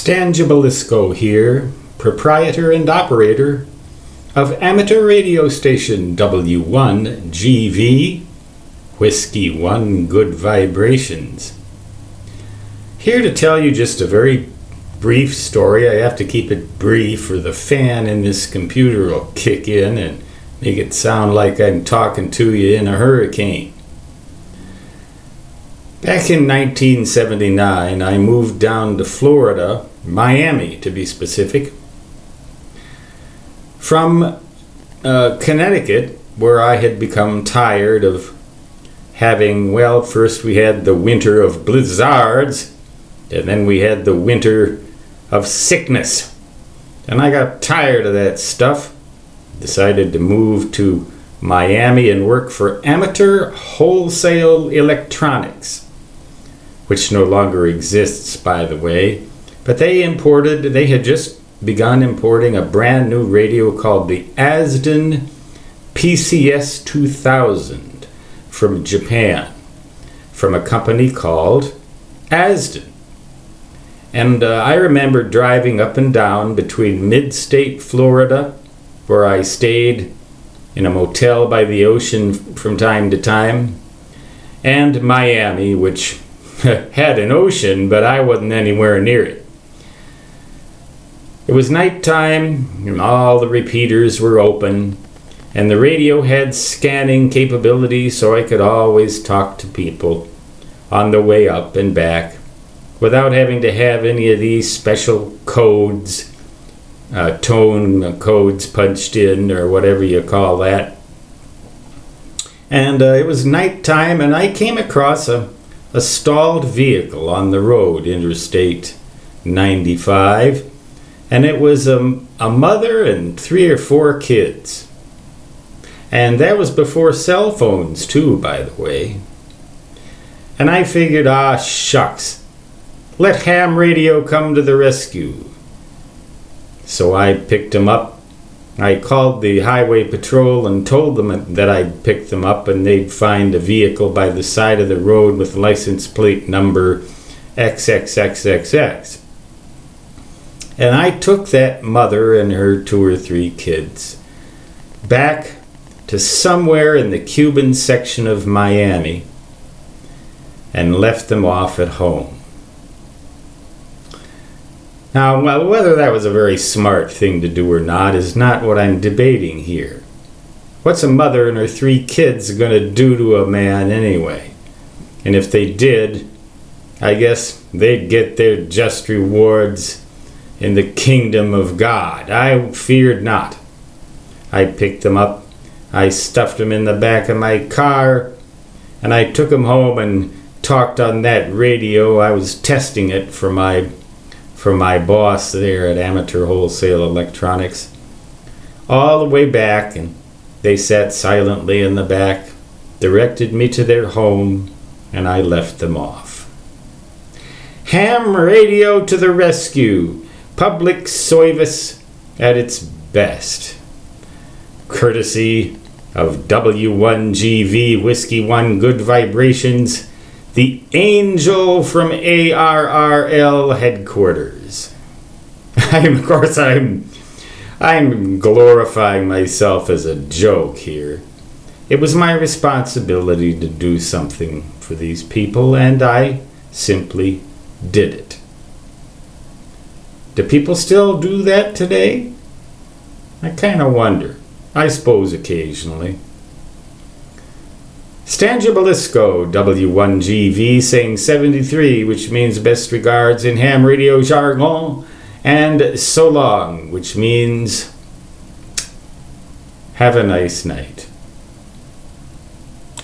Stan Jabalisco here, proprietor and operator of amateur radio station W1GV, Whiskey 1 Good Vibrations. Here to tell you just a very brief story. I have to keep it brief or the fan in this computer will kick in and make it sound like I'm talking to you in a hurricane. Back in 1979, I moved down to Florida, Miami to be specific, from Connecticut, where I had become tired of having, well, first we had the winter of blizzards, and then we had the winter of sickness. And I got tired of that stuff, decided to move to Miami and work for Amateur-Wholesale Electronics, which no longer exists, by the way. But they had just begun importing a brand new radio called the Asden PCS 2000 from Japan, from a company called Asden. And I remember driving up and down between mid-state Florida, where I stayed in a motel by the ocean from time to time, and Miami, which had an ocean, but I wasn't anywhere near it. It was nighttime, and all the repeaters were open, and the radio had scanning capability, so I could always talk to people on the way up and back without having to have any of these special codes, tone codes punched in, or whatever you call that. And it was nighttime, and I came across a stalled vehicle on the road, Interstate 95, and it was a mother and 3 or 4 kids. And that was before cell phones too, by the way. And I figured, shucks, let ham radio come to the rescue. So I picked them up. I called the highway patrol and told them that I'd pick them up and they'd find a vehicle by the side of the road with license plate number XXXXX. And I took that mother and her 2 or 3 kids back to somewhere in the Cuban section of Miami and left them off at home. Now, whether that was a very smart thing to do or not is not what I'm debating here. What's a mother and her 3 kids going to do to a man anyway? And if they did, I guess they'd get their just rewards in the kingdom of God. I feared not. I picked them up, I stuffed them in the back of my car, and I took them home and talked on that radio. I was testing it for my boss there at Amateur-Wholesale Electronics, all the way back, and they sat silently in the back, directed me to their home, and I left them off. Ham radio to the rescue, public service at its best. Courtesy of W1GV Whiskey 1 Good Vibrations, the angel from ARRL headquarters. Of course, I'm glorifying myself as a joke here. It was my responsibility to do something for these people, and I simply did it. Do people still do that today? I kind of wonder. I suppose occasionally. Stan Jabalisco, W1GV, saying 73, which means best regards in ham radio jargon, and so long, which means have a nice night.